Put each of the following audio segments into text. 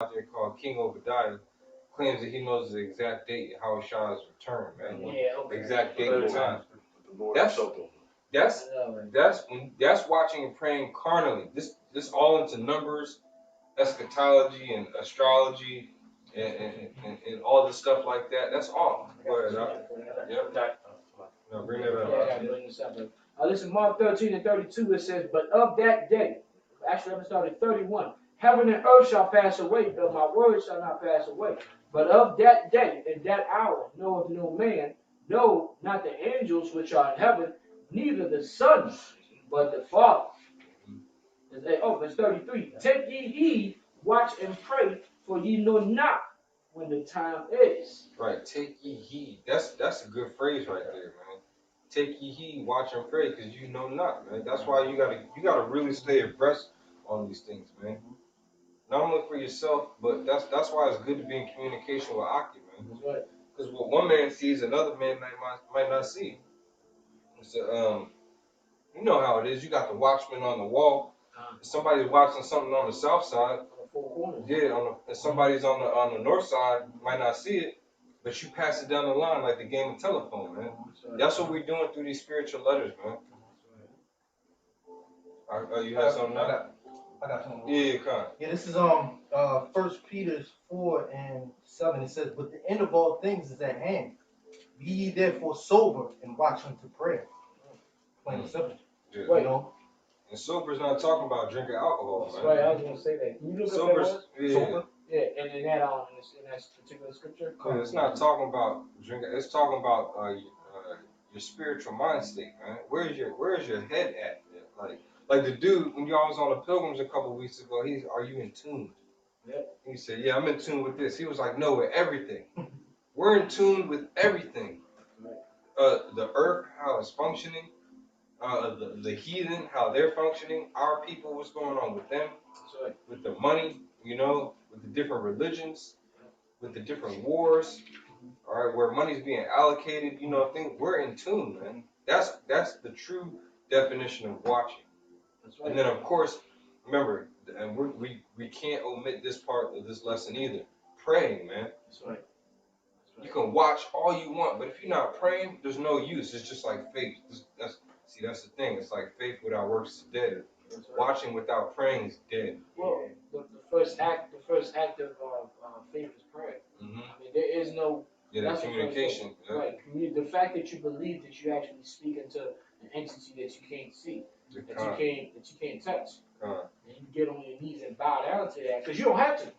out there called King Obadiah claims that he knows the exact date Yahawah's return, man. Yeah, okay. Exact date and time. That's watching and praying carnally. This all into numbers, eschatology, and astrology, and all this stuff like that. That's all. Go ahead, yep. No, bring that up. Yeah, I gotta bring this up. Listen, Mark 13 and 32, it says, but of that day, actually, I'm starting at 31. Heaven and earth shall pass away, though my words shall not pass away. But of that day and that hour knoweth no man, no, not the angels which are in heaven, neither the Son, but the Father. Verse 33. Take ye heed, watch and pray, for ye know not when the time is. Right, take ye heed. That's a good phrase right there, man. Take ye heed, watch and pray, because you know not, man. That's why you gotta really stay abreast on these things, man. Not only for yourself, but that's why it's good to be in communication with Aki, man. That's right. Because what one man sees, another man might not see. So, you know how it is. You got the watchman on the wall. If somebody's watching something on the south side, yeah, if somebody's on the north side, might not see it, but you pass it down the line like the game of telephone, man. That's what we're doing through these spiritual letters, man. You have something now? I got something. Yeah, come. Yeah, this is 1 Peter 4 and 7. It says, but the end of all things is at hand. Be ye therefore sober and watch unto prayer. Plain and simple. Yeah. You know? And sober's not talking about drinking alcohol, man. Right, I was gonna say that. Can you look Sober's, up that yeah. Sober? Yeah, and in that particular scripture. Yeah, it's not talking about drinking. It's talking about your spiritual mind state, man. Where's your head at? Like the dude when y'all was on the Pilgrims a couple weeks ago. Are you in tune? Yep. He said, yeah, I'm in tune with this. He was like, no, with everything. We're in tune with everything. The earth, how it's functioning. The heathen, how they're functioning. Our people, what's going on with them? Right. With the money, with the different religions, with the different wars. All right, where money's being allocated, I think we're in tune, man. That's the true definition of watching. That's right. And then, of course, remember, and we can't omit this part of this lesson either. Praying, man. That's right. You can watch all you want, but if you're not praying, there's no use. It's just like faith. That's the thing. It's like faith without works is dead. Right. Watching without praying is dead. Well, the first act of faith is prayer. Mm-hmm. I mean, there is no. Yeah, that's communication. Yeah. Right. The fact that you believe that you actually speak into an entity that you can't see, that you can't touch, and you get on your knees and bow down to that, because you don't have to.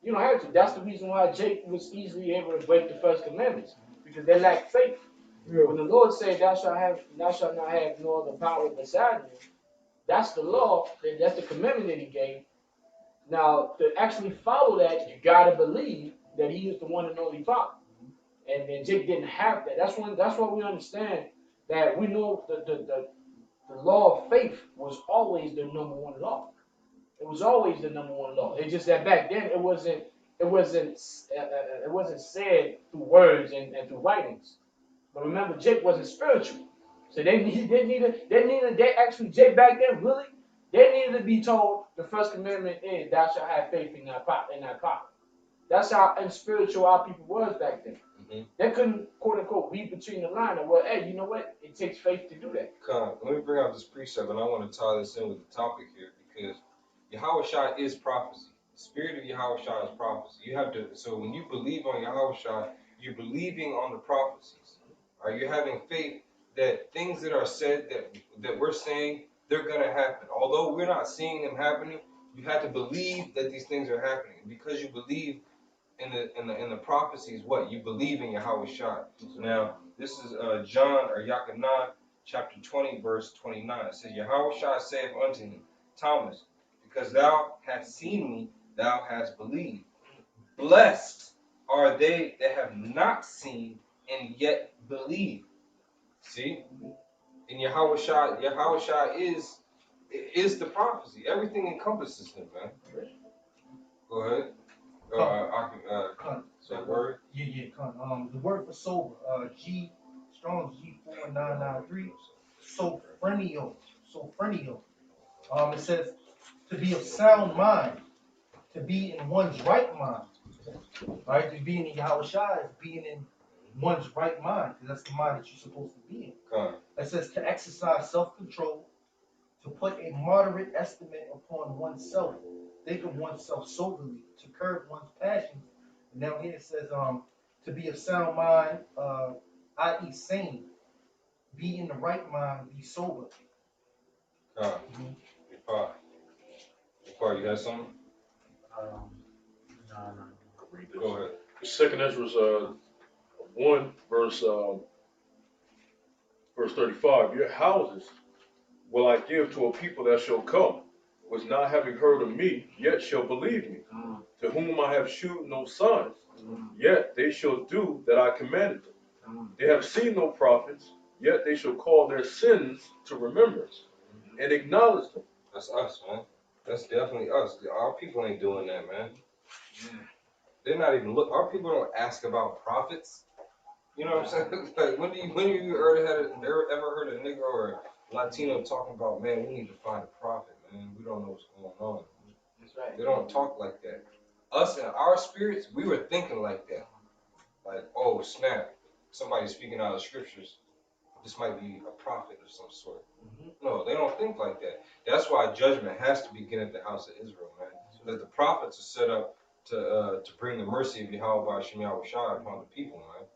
You don't have to. That's the reason why Jacob was easily able to break the first commandments, because they lacked faith. Yeah. When the Lord said, "Thou shalt not have no other power beside me," that's the law. That's the commandment that He gave. Now, to actually follow that, you gotta believe that He is the one and only Father. And then Jacob didn't have that. That's why we understand that we know the law of faith was always the number one law. It was always the number one law. It's just that back then it wasn't said through words and through writings. But remember, Jacob wasn't spiritual, so they actually Jacob back then really they needed to be told the first commandment is thou shalt have faith in thy power. That's how unspiritual our people was back then. Mm-hmm. They couldn't quote unquote read between the lines. Well, hey, you know what? It takes faith to do that. Let me bring out this precept, and I want to tie this in with the topic here because Yahawashi is prophecy. The spirit of Yahawashi is prophecy. You have to. So when you believe on Yahawashi, you're believing on the prophecies. Are you having faith that things that are said that we're saying they're gonna happen? Although we're not seeing them happening, you have to believe that these things are happening. And because you believe in the prophecies, what you believe in Yahawashi. Now this is John or Yachanan chapter 20 verse 29. It says Yahawashi saith unto him, Thomas, because thou hast seen me, thou hast believed. Blessed are they that have not seen and yet believe. See? And Yahawashi is the prophecy. Everything encompasses him, man. Go ahead. That word? Yeah. The word for sober, Strong's G4993, sophrenio. It says to be of sound mind, to be in one's right mind. Right? To be in Yahawashi is being in one's right mind, because that's the mind that you're supposed to be in. It says to exercise self-control, to put a moderate estimate upon oneself, think of oneself soberly, to curb one's passions. And down here it says to be of sound mind, i.e. sane, be in the right mind, be sober. Before you had something? No. Read this. Go ahead. Second Ezra 1, verse 35. Your houses will I give to a people that shall come, which not having heard of me, yet shall believe me, to whom I have shewed no signs, yet they shall do that I commanded them. They have seen no prophets, yet they shall call their sins to remembrance, and acknowledge them. That's us, man. That's definitely us. Our people ain't doing that, man. They're not even look. Our people don't ask about prophets. You know what I'm saying? Like, when have you ever heard a nigga or a Latino talking about, man, we need to find a prophet, man. We don't know what's going on. That's right. They don't talk like that. Us and our spirits, we were thinking like that. Like, oh snap, somebody's speaking out of scriptures. This might be a prophet of some sort. No, they don't think like that. That's why judgment has to begin at the house of Israel, man. So that the prophets are set up to bring the mercy of Yahawah Yahawashi upon the people, man.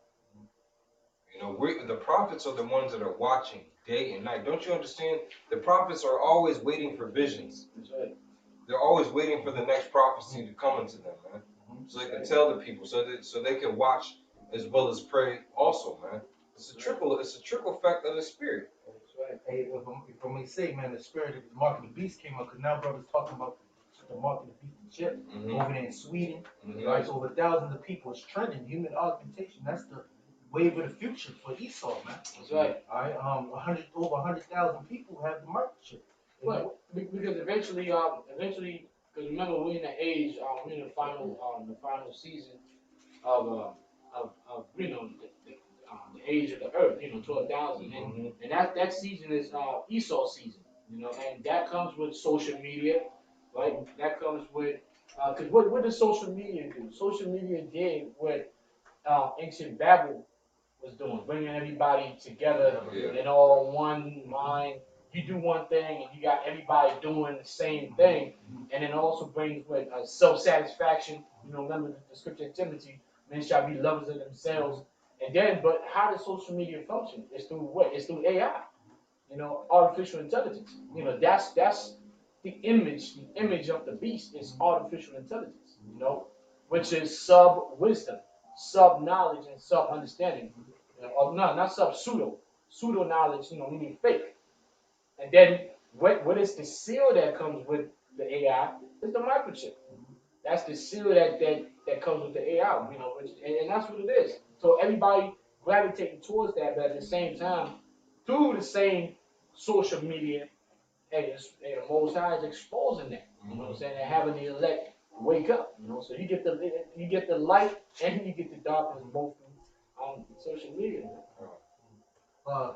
You know, the prophets are the ones that are watching day and night. Don't you understand? The prophets are always waiting for visions. That's right. They're always waiting for the next prophecy to come into them, man. So they can tell the people, so they can watch as well as pray also, man. It's a trickle effect of the spirit. That's right. Hey, if I may say, man, the spirit of the mark of the beast came up, because now brothers talking about the mark of the beast and chip over there in Sweden. Right, so over thousands of people, it's trending. Human augmentation, that's the wave of the future for Esau, man. That's right. All right, over 100,000 people have the microchip. Well, because eventually, because remember we're in the age, we're in the final season of you know the age of the earth, 12,000, and that season is Esau season, and that comes with social media, right? That comes with because what does social media do? Social media did what ancient Babel was doing, bringing everybody together in all one mind. You do one thing, and you got everybody doing the same thing, and it also brings with self-satisfaction. Remember the scripture in Timothy: men shall be lovers of themselves. And then, but how does social media function? It's through what? It's through AI. Artificial intelligence. That's the image of the beast is artificial intelligence. Which is sub wisdom, sub knowledge, and sub understanding. Or no, not sub pseudo knowledge. Meaning fake. And then what is the seal that comes with the AI? Is the microchip. That's the seal that comes with the AI. And that's what it is. So everybody gravitating towards that, but at the same time, through the same social media, and the Most High is exposing that. You know what I'm saying? And having the elect wake up. So you get the light and you get the darkness both on social media. Uh,